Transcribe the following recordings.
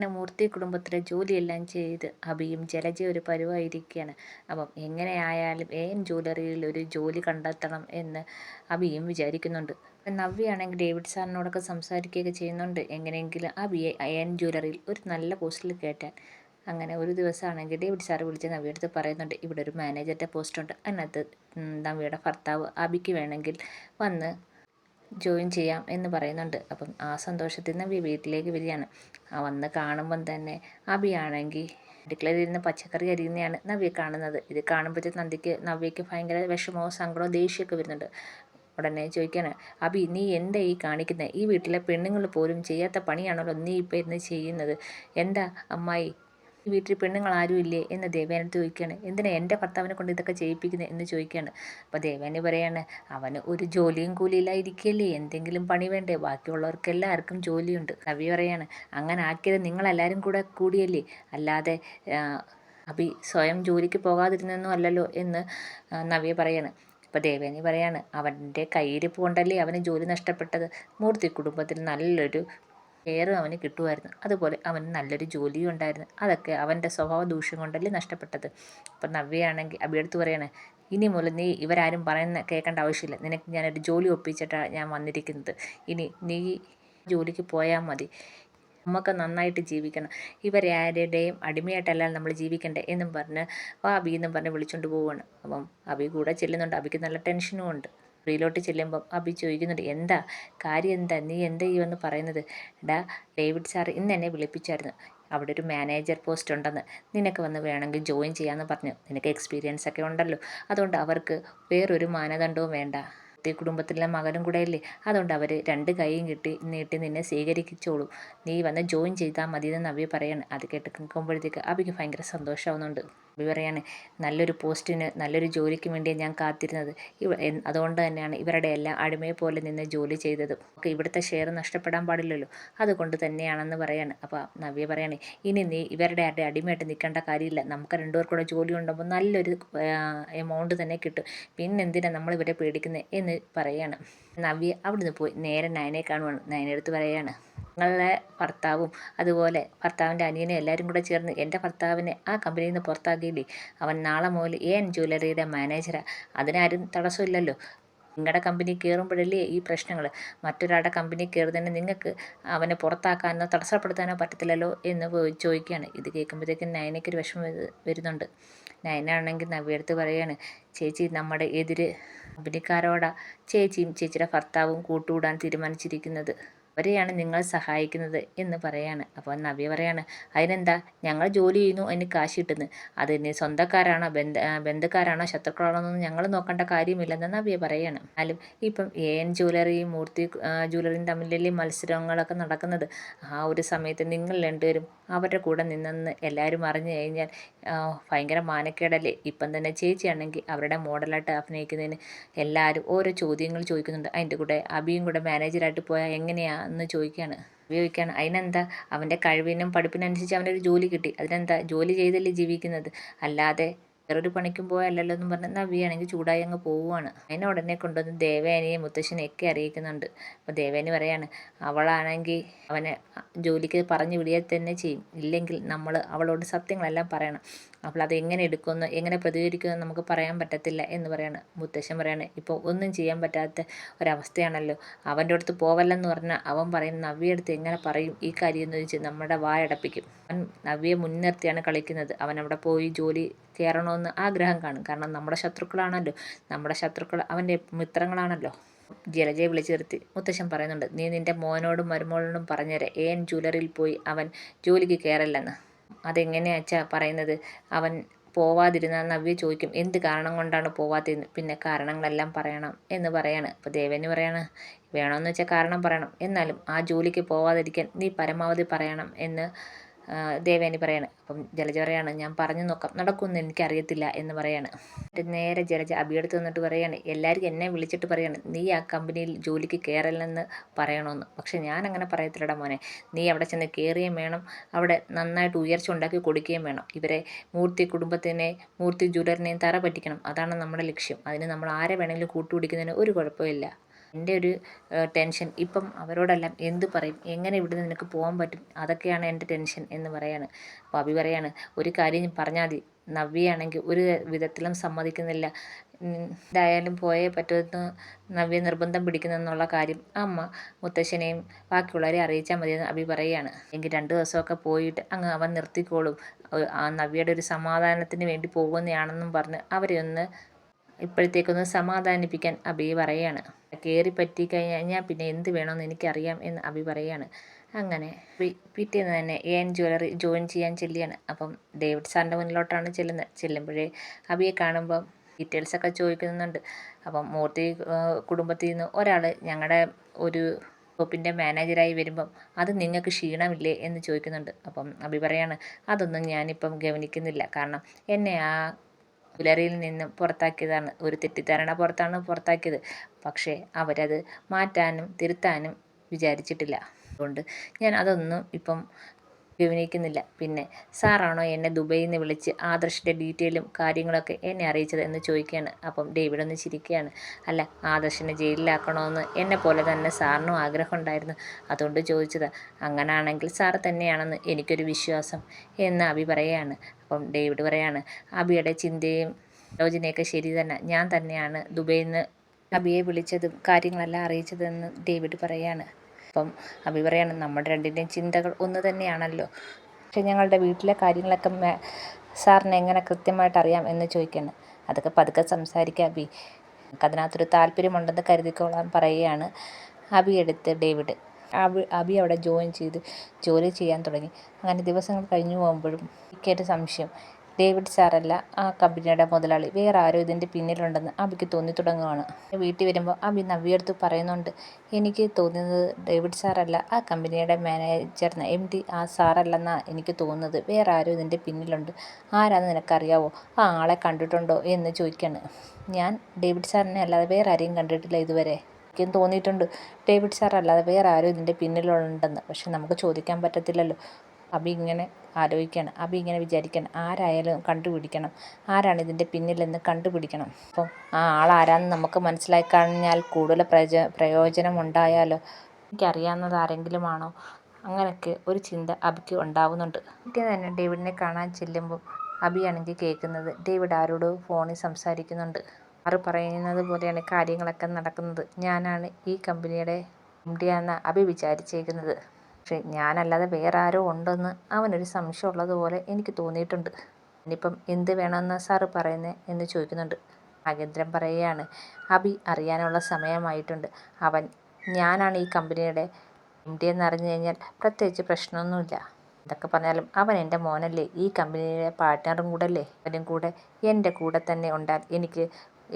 അങ്ങനെ മൂർത്തി കുടുംബത്തിലെ ജോലിയെല്ലാം ചെയ്ത് അഭിയും ജലജയും ഒരു പരുവായിരിക്കുകയാണ്. അപ്പം എങ്ങനെയായാലും ജ്വല്ലറിയിൽ ഒരു ജോലി കണ്ടെത്തണം എന്ന് അഭിയും വിചാരിക്കുന്നുണ്ട്. നവ്യയാണെങ്കിൽ ഡേവിഡ് സാറിനോടൊക്കെ സംസാരിക്കുകയൊക്കെ ചെയ്യുന്നുണ്ട്, എങ്ങനെയെങ്കിലും അഭിയെ ജ്വല്ലറിയിൽ ഒരു നല്ല പോസ്റ്റിൽ കയറ്റാൻ. അങ്ങനെ ഒരു ദിവസമാണെങ്കിൽ ഡേവിഡ് സാറ് വിളിച്ച് നവ്യയുടെ പറയുന്നുണ്ട്, ഇവിടെ ഒരു മാനേജറുടെ പോസ്റ്റുണ്ട്, അതിനകത്ത് നവ്യയുടെ ഭർത്താവ് അഭിക്ക് വേണമെങ്കിൽ വന്ന് ജോയിൻ ചെയ്യാം എന്ന് പറയുന്നുണ്ട്. അപ്പം ആ സന്തോഷത്തിൽ നവ്യ വീട്ടിലേക്ക് വരികയാണ്. വന്ന് കാണുമ്പം തന്നെ അഭിയാണെങ്കിൽ അടുക്കളയിൽ ഇരുന്ന് പച്ചക്കറി അരിയുന്നതാണ് നവ്യ കാണുന്നത്. ഇത് കാണുമ്പോഴത്തേക്ക് നവ്യയ്ക്ക് ഭയങ്കര വിഷമവും സങ്കടവും ദേഷ്യമൊക്കെ വരുന്നുണ്ട്. ഉടനെ ചോദിക്കാണ്, അഭി നീ എന്താ ഈ കാണിക്കുന്നത്? ഈ വീട്ടിലെ പെണ്ണുങ്ങൾ പോലും ചെയ്യാത്ത പണിയാണല്ലോ നീ ഇപ്പം ഇരുന്ന് ചെയ്യുന്നത്. എന്താ അമ്മായി, ഈ വീട്ടിൽ പെണ്ണുങ്ങൾ ആരും ഇല്ലേ എന്ന് ദേവയാനി ചോദിക്കുകയാണ്. എന്തിനാ എൻ്റെ ഭർത്താവിനെ കൊണ്ട് ഇതൊക്കെ ചെയ്യിപ്പിക്കുന്നത് എന്ന് ചോദിക്കുകയാണ്. അപ്പോൾ ദേവയാനി പറയാണ്, അവന് ഒരു ജോലിയും കൂലിയില്ലായിരിക്കല്ലേ, എന്തെങ്കിലും പണി വേണ്ടേ, ബാക്കിയുള്ളവർക്ക് എല്ലാവർക്കും ജോലിയുണ്ട്. കവി പറയാണ്, അങ്ങനെ ആക്കിയത് നിങ്ങളെല്ലാവരും കൂടിയല്ലേ, അല്ലാതെ അഭി സ്വയം ജോലിക്ക് പോകാതിരുന്നൊന്നും അല്ലല്ലോ എന്ന് നവ്യ പറയാണ്. അപ്പോൾ ദേവയാനി പറയാണ്, അവൻ്റെ കയ്യിരിപ്പ് കൊണ്ടല്ലേ അവന് ജോലി നഷ്ടപ്പെട്ടത്. മൂർത്തി കുടുംബത്തിൽ നല്ലൊരു പേരും അവന് കിട്ടുമായിരുന്നു, അതുപോലെ അവന് നല്ലൊരു ജോലിയും ഉണ്ടായിരുന്നു. അതൊക്കെ അവൻ്റെ സ്വഭാവ ദൂഷ്യം കൊണ്ടല്ലേ നഷ്ടപ്പെട്ടത്. അപ്പം നവ്യയാണെങ്കിൽ അഭിയെടുത്ത് പറയാണ്, ഇനി മുതൽ നീ ഇവരാരും പറയുന്ന കേൾക്കേണ്ട ആവശ്യമില്ല, നിനക്ക് ഞാനൊരു ജോലി ഒപ്പിച്ചിട്ടാണ് ഞാൻ വന്നിരിക്കുന്നത്. ഇനി നീ ജോലിക്ക് പോയാൽ മതി, നമുക്ക് നന്നായിട്ട് ജീവിക്കണം, ഇവരാരുടെയും അടിമയായിട്ടല്ല നമ്മൾ ജീവിക്കണ്ടേ എന്നും പറഞ്ഞ് അഭി എന്നും പറഞ്ഞ് വിളിച്ചുകൊണ്ട് പോവുകയാണ്. അപ്പം അഭി കൂടെ ചെല്ലുന്നുണ്ട്. അഭിക്ക് നല്ല ടെൻഷനും ഉണ്ട്. മുറിയിലോട്ട് ചെല്ലുമ്പം അഭി ചോദിക്കുന്നുണ്ട്, എന്താ കാര്യം, എന്താ നീ എന്താ ഈ വന്ന് പറയുന്നത്? എടാ, ഡേവിഡ് സാർ ഇന്ന് എന്നെ വിളിപ്പിച്ചായിരുന്നു, അവിടെ ഒരു മാനേജർ പോസ്റ്റ് ഉണ്ടെന്ന്, നിനക്ക് വന്ന് വേണമെങ്കിൽ ജോയിൻ ചെയ്യാമെന്ന് പറഞ്ഞു. നിനക്ക് എക്സ്പീരിയൻസ് ഒക്കെ ഉണ്ടല്ലോ, അതുകൊണ്ട് അവർക്ക് വേറൊരു മാനദണ്ഡവും വേണ്ട, ഈ കുടുംബത്തിലെ മകനും കൂടെ അല്ലേ, അതുകൊണ്ട് അവർ രണ്ട് കൈയും നീട്ടി നിന്നെ സ്വീകരിച്ചോളൂ, നീ വന്ന് ജോയിൻ ചെയ്താൽ മതിയെന്ന് നവ്യ പറയാണ്. അത് കേട്ട് നിൽക്കുമ്പോഴത്തേക്ക് അഭിക്ക് ഭയങ്കര സന്തോഷമാവുന്നുണ്ട്. അഭി പറയാണ്, നല്ലൊരു പോസ്റ്റിന് നല്ലൊരു ജോലിക്ക് വേണ്ടിയാണ് ഞാൻ കാത്തിരുന്നത്, അതുകൊണ്ട് തന്നെയാണ് ഇവരുടെ എല്ലാം അടിമയെ പോലെ നിന്ന് ജോലി ചെയ്തത്, ഇവിടുത്തെ ഷെയർ നഷ്ടപ്പെടാൻ പാടില്ലല്ലോ, അതുകൊണ്ട് തന്നെയാണെന്ന് പറയാണ്. അപ്പോൾ നവ്യ പറയാണ്, ഇനി നീ ഇവരുടെ അടിമയായിട്ട് നിൽക്കേണ്ട കാര്യമില്ല, നമുക്ക് രണ്ടുപേർക്കൂടെ ജോലി ഉണ്ടാകുമ്പോൾ നല്ലൊരു എമൗണ്ട് തന്നെ കിട്ടും, പിന്നെന്തിനാണ് നമ്മൾ ഇവരെ പേടിക്കുന്നത് എന്ന് പറയാണ്. നവ്യ അവിടുന്ന് പോയി നേരെ നയനെ കാണുവാണ്. നയനെടുത്ത് പറയാണ്, നിങ്ങളുടെ ഭർത്താവും അതുപോലെ ഭർത്താവിൻ്റെ അനിയനും എല്ലാവരും കൂടെ ചേർന്ന് എൻ്റെ ഭർത്താവിനെ ആ കമ്പനിയിൽ നിന്ന് പുറത്താക്കിയില്ലേ, അവൻ നാളെ മുതൽ ജ്വല്ലറിയുടെ മാനേജറാണ്, അതിനാരും തടസ്സമില്ലല്ലോ. നിങ്ങളുടെ കമ്പനി കയറുമ്പോഴല്ലേ ഈ പ്രശ്നങ്ങൾ, മറ്റൊരാളുടെ കമ്പനി കയറുന്നതിന് നിങ്ങൾക്ക് അവനെ പുറത്താക്കാനോ തടസ്സപ്പെടുത്താനോ പറ്റത്തില്ലല്ലോ എന്ന് ചോദിക്കുകയാണ്. ഇത് കേൾക്കുമ്പോഴത്തേക്കും നയനയ്ക്കൊരു വിഷമം വരുന്നുണ്ട്. നയനാണെങ്കിൽ നവ്യടുത്ത് പറയുകയാണ്, ചേച്ചി നമ്മുടെ എതിര് കമ്പനിക്കാരോടാ ചേച്ചിയും ചേച്ചിയുടെ ഭർത്താവും കൂട്ടുകൂടാൻ തീരുമാനിച്ചിരിക്കുന്നത്, അവരെയാണ് നിങ്ങൾ സഹായിക്കുന്നത് എന്ന് പറയാണ്. അപ്പോൾ നവ്യ പറയാണ്, അതിനെന്താ, ഞങ്ങൾ ജോലി ചെയ്യുന്നു, അതിന് കാശ് കിട്ടുന്നു, അതിന് സ്വന്തക്കാരാണോ ബന്ധുക്കാരാണോ ശത്രുക്കളാണോ എന്നൊന്നും ഞങ്ങൾ നോക്കേണ്ട കാര്യമില്ലെന്ന് നവ്യ പറയാണ്. എന്നാലും ഇപ്പം ജ്വല്ലറിയും മൂർത്തി ജ്വല്ലറിയും തമ്മിലല്ലേ മത്സരങ്ങളൊക്കെ നടക്കുന്നത്, ആ ഒരു സമയത്ത് നിങ്ങൾ രണ്ടുപേരും അവരുടെ കൂടെ നിന്നെന്ന് എല്ലാവരും അറിഞ്ഞു കഴിഞ്ഞാൽ ഭയങ്കര മാനക്കേടല്ലേ. ഇപ്പം തന്നെ ചേച്ചിയാണെങ്കിൽ അവരുടെ മോഡലായിട്ട് അഭിനയിക്കുന്നതിന് എല്ലാവരും ഓരോ ചോദ്യങ്ങൾ ചോദിക്കുന്നുണ്ട്, അതിൻ്റെ കൂടെ അഭിയും കൂടെ മാനേജറായിട്ട് പോയാൽ എങ്ങനെയാണെന്ന് ചോദിക്കുകയാണ്. ഉപയോഗിക്കുകയാണ്. അതിനെന്താ, അവൻ്റെ കഴിവിനും പഠിപ്പിനും അനുസരിച്ച് അവനൊരു ജോലി കിട്ടി, അതിനെന്താ, ജോലി ചെയ്തല്ലേ ജീവിക്കുന്നത്, അല്ലാതെ വേറൊരു പണിക്കും പോയല്ലോ എന്നും പറഞ്ഞ് നവ്യാണെങ്കിൽ ചൂടായി അങ്ങ് പോവുകയാണ്. അതിനെ ഉടനെ കൊണ്ടുവന്ന് ദേവയാനിയെയും മുത്തശ്ശനെയൊക്കെ അറിയിക്കുന്നുണ്ട്. അപ്പോൾ ദേവയാനി പറയാണ്, അവളാണെങ്കിൽ അവനെ ജോലിക്ക് പറഞ്ഞു വിടുക തന്നെ ചെയ്യും, ഇല്ലെങ്കിൽ നമ്മൾ അവളോട് സത്യങ്ങളെല്ലാം പറയണം, അപ്പോൾ അത് എങ്ങനെ എടുക്കുമെന്ന് എങ്ങനെ പ്രതികരിക്കുമെന്ന് നമുക്ക് പറയാൻ പറ്റത്തില്ല എന്ന് പറയാണ്. മുത്തശ്ശൻ പറയാണ്, ഇപ്പോൾ ഒന്നും ചെയ്യാൻ പറ്റാത്ത ഒരവസ്ഥയാണല്ലോ, അവൻ്റെ അടുത്ത് പോവല്ലെന്ന് പറഞ്ഞാൽ അവൻ പറയും നവ്യ അടുത്ത് എങ്ങനെ പറയും ഈ കാര്യം എന്ന് ചോദിച്ച് നമ്മുടെ വായടപ്പിക്കും. അവൻ നവ്യയെ മുൻനിർത്തിയാണ് കളിക്കുന്നത്, അവൻ അവിടെ പോയി ജോലി കയറണമെന്ന് ആഗ്രഹം കാണും, കാരണം നമ്മുടെ ശത്രുക്കളാണല്ലോ, നമ്മുടെ ശത്രുക്കൾ അവൻ്റെ മിത്രങ്ങളാണല്ലോ. ജലജയെ വിളിച്ചു നിർത്തി മുത്തശ്ശൻ പറയുന്നുണ്ട്, നീ നിൻ്റെ മോനോടും മരുമോളോടും പറഞ്ഞേരെ ജ്വല്ലറിയിൽ പോയി അവൻ ജോലിക്ക് കയറില്ലെന്ന്. അതെങ്ങനെയാച്ചാ പറയുന്നത്, അവൻ പോവാതിരുന്ന നവ്യ ചോദിക്കും, എന്ത് കാരണം കൊണ്ടാണ് പോവാത്തതെന്ന്, പിന്നെ കാരണങ്ങളെല്ലാം പറയണം എന്ന് പറയാണ്. അപ്പോൾ ദേവന് പറയാണ്, വേണമെന്ന് വെച്ചാൽ കാരണം പറയണം, എന്നാലും ആ ജോലിക്ക് പോവാതിരിക്കാൻ നീ പരമാവധി പറയണം എന്ന് ദേവയാനി പറയാണ്. അപ്പം ജലജ പറയാണ്, ഞാൻ പറഞ്ഞു നോക്കാം, നടക്കുമെന്ന് എനിക്കറിയത്തില്ല എന്ന് പറയാണ്. നേരെ ജലജ അഭിയെടുത്ത് വന്നിട്ട് പറയാണ്, എല്ലാവരും എന്നെ വിളിച്ചിട്ട് പറയാണ്, നീ ആ കമ്പനിയിൽ ജോലിക്ക് കയറില്ലെന്ന് പറയണമെന്ന്, പക്ഷെ ഞാൻ അങ്ങനെ പറയത്തില്ലടാ മോനെ, നീ അവിടെ ചെന്ന് കയറുകയും വേണം, അവിടെ നന്നായിട്ട് ഉയർച്ച ഉണ്ടാക്കി കൊടുക്കുകയും വേണം, ഇവരെ മൂർത്തി കുടുംബത്തിനെ മൂർത്തി ജ്വല്ലറിനെയും തറ പറ്റിക്കണം, അതാണ് നമ്മുടെ ലക്ഷ്യം, അതിന് നമ്മൾ ആരെ വേണമെങ്കിലും കൂട്ടുപിടിക്കുന്നതിന് ഒരു കുഴപ്പമില്ല. എൻ്റെ ഒരു ടെൻഷൻ ഇപ്പം അവരോടെല്ലാം എന്ത് പറയും, എങ്ങനെ ഇവിടുന്ന് നിനക്ക് പോകാൻ പറ്റും, അതൊക്കെയാണ് എൻ്റെ ടെൻഷൻ എന്ന് പറയാണ്. അപ്പോൾ അഭി പറയാണ്, ഒരു കാര്യം പറഞ്ഞാൽ മതി, നവ്യയാണെങ്കിൽ ഒരു വിധത്തിലും സമ്മതിക്കുന്നില്ല, എന്തായാലും പോയേ പറ്റുമെന്ന് നവ്യ നിർബന്ധം പിടിക്കുന്നെന്നുള്ള കാര്യം അമ്മ മുത്തശ്ശനെയും ബാക്കിയുള്ളവരെ അറിയിച്ചാൽ മതിയെന്ന് അഭി പറയുകയാണ്. എങ്കിൽ 2 ദിവസമൊക്കെ പോയിട്ട് അങ്ങ് അവൻ നിർത്തിക്കോളും, ആ നവ്യയുടെ ഒരു സമാധാനത്തിന് വേണ്ടി പോകുന്നതാണെന്നും പറഞ്ഞ് അവരെ ഒന്ന് ഇപ്പോഴത്തേക്കൊന്ന് സമാധാനിപ്പിക്കാൻ അഭി പറയാണ്. കയറി പറ്റി കഴിഞ്ഞാൽ പിന്നെ എന്ത് വേണമെന്ന് എനിക്കറിയാം എന്ന് അഭി പറയാണ്. അങ്ങനെ പിറ്റേന്ന് തന്നെ എൻ ജ്വല്ലറി ജോയിൻ ചെയ്യാൻ ചെല്ലുകയാണ്. അപ്പം ഡേവിഡ് സാറിൻ്റെ മുന്നിലോട്ടാണ് ചെല്ലുന്നത്. ചെല്ലുമ്പോഴേ അഭിയെ കാണുമ്പം ഡീറ്റെയിൽസൊക്കെ ചോദിക്കുന്നുണ്ട്. അപ്പം മൂർത്തി കുടുംബത്തിൽ നിന്ന് ഒരാൾ ഞങ്ങളുടെ ഒരു ഷോപ്പിൻ്റെ മാനേജരായി വരുമ്പം അത് നിങ്ങൾക്ക് ക്ഷീണമില്ലേ എന്ന് ചോദിക്കുന്നുണ്ട്. അപ്പം അഭി പറയാണ്, അതൊന്നും ഞാനിപ്പം ഗവനിക്കുന്നില്ല, കാരണം എന്നെ ആ ജ്വല്ലറിയിൽ നിന്നും പുറത്താക്കിയതാണ്, ഒരു തെറ്റിദ്ധാരണ പുറത്താണ് പുറത്താക്കിയത്. പക്ഷേ അവരത് മാറ്റാനും തിരുത്താനും വിചാരിച്ചിട്ടില്ല. അതുകൊണ്ട് ഞാൻ അതൊന്നും ഇപ്പം ഗവനിക്കുന്നില്ല. പിന്നെ സാറാണോ എന്നെ ദുബൈയിൽ നിന്ന് വിളിച്ച് ആദർശിൻ്റെ ഡീറ്റെയിലും കാര്യങ്ങളൊക്കെ എന്നെ അറിയിച്ചത് എന്ന് ചോദിക്കുകയാണ്. അപ്പം ഡേവിഡ് ഒന്ന് ചിരിക്കുകയാണ്. അല്ല, ആദർശിനെ ജയിലിലാക്കണമെന്ന് എന്നെ പോലെ തന്നെ സാറിനും ആഗ്രഹം ഉണ്ടായിരുന്നു, അതുകൊണ്ട് ചോദിച്ചത്. അങ്ങനാണെങ്കിൽ സാർ തന്നെയാണെന്ന് എനിക്കൊരു വിശ്വാസം എന്ന് അഭി പറയുകയാണ്. അപ്പം ഡേവിഡ് പറയാണ്, അഭിയുടെ ചിന്തയും ആലോചനയൊക്കെ ശരി തന്നെ, ഞാൻ തന്നെയാണ് ദുബൈയിൽ നിന്ന് അഭിയെ വിളിച്ചതും കാര്യങ്ങളെല്ലാം അറിയിച്ചതെന്ന് ഡേവിഡ് പറയാണ്. അപ്പം അഭി പറയാണ്, നമ്മുടെ രണ്ടിൻ്റെയും ചിന്തകൾ ഒന്ന് തന്നെയാണല്ലോ, പക്ഷെ ഞങ്ങളുടെ വീട്ടിലെ കാര്യങ്ങളൊക്കെ സാറിന് എങ്ങനെ കൃത്യമായിട്ട് അറിയാം എന്ന് ചോദിക്കുകയാണ്. അതൊക്കെ പതുക്കെ സംസാരിക്കുക അഭി, അതിനകത്തൊരു താല്പര്യമുണ്ടെന്ന് കരുതിക്കോളാൻ പറയുകയാണ് അഭി എടുത്ത് ഡേവിഡ്. അഭി അവിടെ ജോയിൻ ചെയ്ത് ജോലി ചെയ്യാൻ തുടങ്ങി. അങ്ങനെ ദിവസങ്ങൾ കഴിഞ്ഞു പോകുമ്പോഴും എനിക്കൊരു സംശയം, ഡേവിഡ് സാറല്ല ആ കമ്പനിയുടെ മുതലാളി, വേറെ ആരോ ഇതിൻ്റെ പിന്നിലുണ്ടെന്ന് അഭിക്ക് തോന്നി തുടങ്ങുകയാണ്. വീട്ടിൽ വരുമ്പോൾ അഭി നവ്യയെടുത്ത് പറയുന്നുണ്ട്, എനിക്ക് തോന്നുന്നത് ഡേവിഡ് സാറല്ല ആ കമ്പനിയുടെ മാനേജർ, MD ആ സാറല്ലെന്നാണ് എനിക്ക് തോന്നുന്നത്, വേറെ ആരോ ഇതിൻ്റെ പിന്നിലുണ്ട്, ആരാന്ന് നിനക്കറിയാവോ, ആ ആളെ കണ്ടിട്ടുണ്ടോ എന്ന് ചോദിക്കുകയാണ്. ഞാൻ ഡേവിഡ് സാറിനെ അല്ലാതെ വേറെ ആരെയും കണ്ടിട്ടില്ല ഇതുവരെ, എനിക്കും തോന്നിയിട്ടുണ്ട് ഡേവിഡ് സാർ അല്ലാതെ വേറെ ആരും ഇതിൻ്റെ പിന്നിലുണ്ടെന്ന്, പക്ഷെ നമുക്ക് ചോദിക്കാൻ പറ്റത്തില്ലല്ലോ. അഭി ഇങ്ങനെ ആലോചിക്കുകയാണ്, അഭി ഇങ്ങനെ വിചാരിക്കണം, ആരായാലും കണ്ടുപിടിക്കണം, ആരാണ് ഇതിൻ്റെ പിന്നിലെന്ന് കണ്ടുപിടിക്കണം. അപ്പം ആ ആളാരാന്ന് നമുക്ക് മനസ്സിലാക്കി കഴിഞ്ഞാൽ കൂടുതൽ പ്രയോജനം ഉണ്ടായാലോ, എനിക്കറിയാവുന്നത് ആരെങ്കിലും ആണോ, അങ്ങനെയൊക്കെ ഒരു ചിന്ത അഭിക്ക് ഉണ്ടാവുന്നുണ്ട്. പിറ്റേന്ന് തന്നെ ഡേവിഡിനെ കാണാൻ ചെല്ലുമ്പോൾ അഭിയാണെങ്കിൽ കേൾക്കുന്നത് ഡേവിഡ് ആരോട് ഫോണിൽ സംസാരിക്കുന്നുണ്ട്. ആറ് പറയുന്നത് പോലെയാണ് കാര്യങ്ങളൊക്കെ നടക്കുന്നത്. ഞാനാണ് ഈ കമ്പനിയുടെ MD എന്നാണ് അഭി വിചാരിച്ചേക്കുന്നത്, പക്ഷേ ഞാനല്ലാതെ വേറെ ആരോ ഉണ്ടെന്ന് അവനൊരു സംശയമുള്ളതുപോലെ എനിക്ക് തോന്നിയിട്ടുണ്ട്. ഇനിയിപ്പം എന്ത് വേണമെന്ന് സാറ് പറയുന്നത് എന്ന് ചോദിക്കുന്നുണ്ട്. നാഗേന്ദ്രൻ പറയുകയാണ്, അഭി അറിയാനുള്ള സമയമായിട്ടുണ്ട്. ഞാനാണ് ഈ കമ്പനിയുടെ MD എന്നറിഞ്ഞു കഴിഞ്ഞാൽ പ്രത്യേകിച്ച് പ്രശ്നമൊന്നുമില്ല. എന്തൊക്കെ പറഞ്ഞാലും അവൻ എൻ്റെ മോനല്ലേ, ഈ കമ്പനിയുടെ പാർട്ട്ണറും കൂടെ അല്ലേ, അവനും കൂടെ എൻ്റെ കൂടെ തന്നെ ഉണ്ടാൽ എനിക്ക്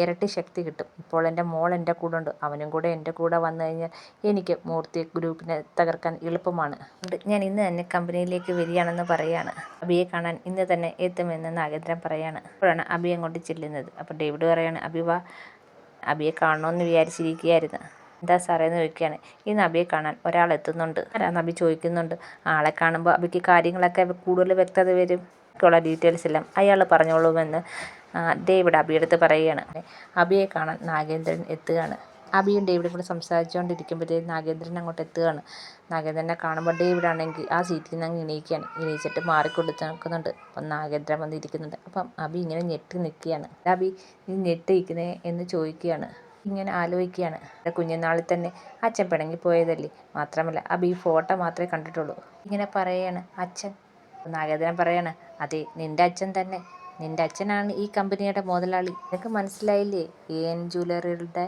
ഇരട്ടി ശക്തി കിട്ടും. ഇപ്പോൾ എൻ്റെ മോൾ എൻ്റെ കൂടെ ഉണ്ട്, അവനും കൂടെ എൻ്റെ കൂടെ വന്നു കഴിഞ്ഞാൽ എനിക്ക് മൂർത്തി ഗ്രൂപ്പിനെ തകർക്കാൻ എളുപ്പമാണ്. ഞാൻ ഇന്ന് തന്നെ കമ്പനിയിലേക്ക് വരികയാണെന്ന് പറയുകയാണ്. അഭിയെ കാണാൻ ഇന്ന് തന്നെ എത്തുമെന്ന് നാഗേന്ദ്രൻ പറയാണ്. അപ്പോഴാണ് അഭി അങ്ങോട്ട് ചെല്ലുന്നത്. അപ്പോൾ ഡേവിഡ് പറയാണ്, അഭി വാ, അഭിയെ കാണണമെന്ന് വിചാരിച്ചിരിക്കുകയായിരുന്നു. എന്താ സാറേ എന്ന് ചോദിക്കുകയാണ്. ഇന്ന് അഭിയെ കാണാൻ ഒരാൾ എത്തുന്നുണ്ട്. ആരാന്ന് അഭി ചോദിക്കുന്നുണ്ട്. ആളെ കാണുമ്പോൾ അഭിക്ക് കാര്യങ്ങളൊക്കെ കൂടുതൽ വ്യക്തത വരും, ഒക്കെയുള്ള ഡീറ്റെയിൽസ് എല്ലാം അയാൾ പറഞ്ഞോളുമെന്ന് ഡേവിഡ് അഭിയെടുത്ത് പറയുകയാണ്. അഭിയെ കാണാൻ നാഗേന്ദ്രൻ എത്തുകയാണ്. അഭിയും ഡേവിഡും കൂടെ സംസാരിച്ചുകൊണ്ടിരിക്കുമ്പോഴത്തേക്കും നാഗേന്ദ്രൻ അങ്ങോട്ട് എത്തുകയാണ്. നാഗേന്ദ്രനെ കാണുമ്പോൾ ഡേവിഡ് ആണെങ്കിൽ ആ സീറ്റിൽ നിന്ന് അങ്ങ് എണീക്കുകയാണ്. എണീച്ചിട്ട് മാറിക്കൊടുത്ത് നിൽക്കുന്നുണ്ട്. അപ്പം നാഗേന്ദ്രൻ വന്നിരിക്കുന്നുണ്ട്. അപ്പം അഭി ഇങ്ങനെ ഞെട്ടി നിൽക്കുകയാണ്. അഭി നീ ഞെട്ടിയിരിക്കുന്നേ എന്ന് ചോദിക്കുകയാണ്. ഇങ്ങനെ ആലോചിക്കുകയാണ്, കുഞ്ഞുനാളിൽ തന്നെ അച്ഛൻ പിണങ്ങിപ്പോയതല്ലേ, മാത്രമല്ല അഭി ഈ ഫോട്ടോ മാത്രമേ കണ്ടിട്ടുള്ളൂ. ഇങ്ങനെ പറയാണ് അച്ഛൻ. നാഗേന്ദ്രൻ പറയാണ്, അതെ നിൻ്റെ അച്ഛൻ തന്നെ, നിൻ്റെ അച്ഛനാണ് ഈ കമ്പനിയുടെ മുതലാളി, നിനക്ക് മനസ്സിലായില്ലേ, AN ജ്വല്ലറിയുടെ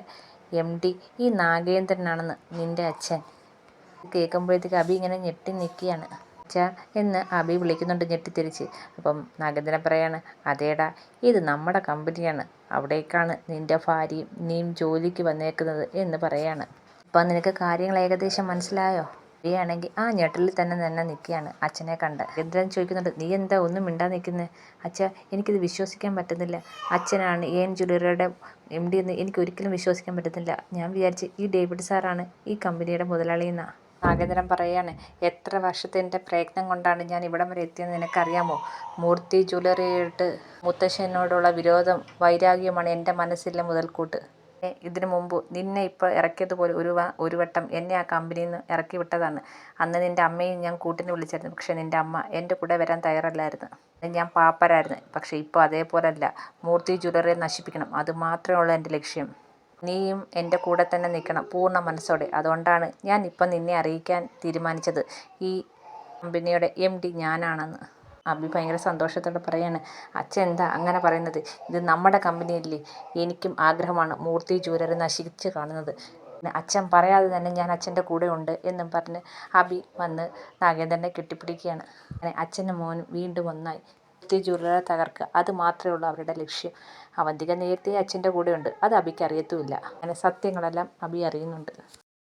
MD ഈ നാഗേന്ദ്രനാണെന്ന് നിൻ്റെ അച്ഛൻ. കേൾക്കുമ്പോഴത്തേക്ക് അഭി ഇങ്ങനെ ഞെട്ടി നിൽക്കുകയാണ്. അച്ഛാ എന്ന് അഭി വിളിക്കുന്നുണ്ട് ഞെട്ടിത്തിരിച്ച്. അപ്പം നാഗേന്ദ്രൻ പറയാണ്, അതേടാ ഇത് നമ്മുടെ കമ്പനിയാണ്, അവിടേക്കാണ് നിൻ്റെ ഭാര്യയും നീയും ജോലിക്ക് വന്നേക്കുന്നത് എന്ന് പറയാണ്. അപ്പം നിനക്ക് കാര്യങ്ങൾ ഏകദേശം മനസ്സിലായോ? ആണെങ്കിൽ ആ ഞെട്ടലിൽ തന്നെ നിൽക്കുകയാണ് അച്ഛനെ കണ്ട്. നാഗേന്ദ്രൻ ചോദിക്കുന്നുണ്ട്, നീ എന്താ ഒന്നും മിണ്ടാ നിൽക്കുന്നത്? അച്ഛാ എനിക്കിത് വിശ്വസിക്കാൻ പറ്റുന്നില്ല, അച്ഛനാണ് AN ജ്വല്ലറിയുടെ MD എന്ന് എനിക്ക് ഒരിക്കലും വിശ്വസിക്കാൻ പറ്റുന്നില്ല. ഞാൻ വിചാരിച്ച് ഈ ഡേവിഡ് സാറാണ് ഈ കമ്പനിയുടെ മുതലാളിയെന്നാണ്. നാഗേന്ദ്രൻ പറയാണ്, എത്ര വർഷത്തിൻ്റെ പ്രയത്നം കൊണ്ടാണ് ഞാൻ ഇവിടം വരെ എത്തിയെന്ന് നിനക്കറിയാമോ? മൂർത്തി ജ്വല്ലറിയായിട്ട് മുത്തശ്ശനോടുള്ള വിരോധം വൈരാഗ്യമാണ് എൻ്റെ മനസ്സിലെ മുതൽക്കൂട്ട്. ഇതിനു മുമ്പ് നിന്നെ ഇപ്പോൾ ഇറക്കിയതുപോലെ ഒരു വട്ടം എന്നെ ആ കമ്പനിയിൽ നിന്ന് ഇറക്കി വിട്ടതാണ്. അന്ന് നിൻ്റെ അമ്മയും ഞാൻ കൂട്ടിന് വിളിച്ചായിരുന്നു. പക്ഷേ നിൻ്റെ അമ്മ എൻ്റെ കൂടെ വരാൻ തയ്യാറല്ലായിരുന്നു. ഞാൻ പാപ്പരായിരുന്നു. പക്ഷേ ഇപ്പോൾ അതേപോലല്ല. മൂർത്തി ജ്വല്ലറിയെ നശിപ്പിക്കണം. അത് മാത്രമേ ഉള്ളൂ എൻ്റെ ലക്ഷ്യം. നീയും എൻ്റെ കൂടെ തന്നെ നിൽക്കണം പൂർണ്ണ മനസ്സോടെ. അതുകൊണ്ടാണ് ഞാൻ ഇപ്പം നിന്നെ അറിയിക്കാൻ തീരുമാനിച്ചത്. ഈ കമ്പനിയുടെ MD ഞാനാണെന്ന്. അഭി ഭയങ്കര സന്തോഷത്തോടെ പറയാണ്. അച്ഛൻ എന്താ അങ്ങനെ പറയുന്നത്? ഇത് നമ്മുടെ കമ്പനിയല്ലേ. എനിക്കും ആഗ്രഹമാണ് മൂർത്തി ജ്വല്ലറി നശിച്ച് കാണുന്നത്. അച്ഛൻ പറയാതെ തന്നെ ഞാൻ അച്ഛൻ്റെ കൂടെ ഉണ്ട് എന്നും പറഞ്ഞ് അഭി വന്ന് നാഗേന്ദ്രനെ കെട്ടിപ്പിടിക്കുകയാണ്. അങ്ങനെ അച്ഛനും മോനും വീണ്ടും ഒന്നായി. മൂർത്തി ജ്വല്ലറി തകർക്കുക, അത് മാത്രമേ ഉള്ളൂ അവരുടെ ലക്ഷ്യം. അവന്തിക നേരത്തെ അച്ഛൻ്റെ കൂടെ ഉണ്ട്. അത് അഭിക്ക് അറിയത്തുമില്ല. അങ്ങനെ സത്യങ്ങളെല്ലാം അഭി അറിയുന്നുണ്ട്.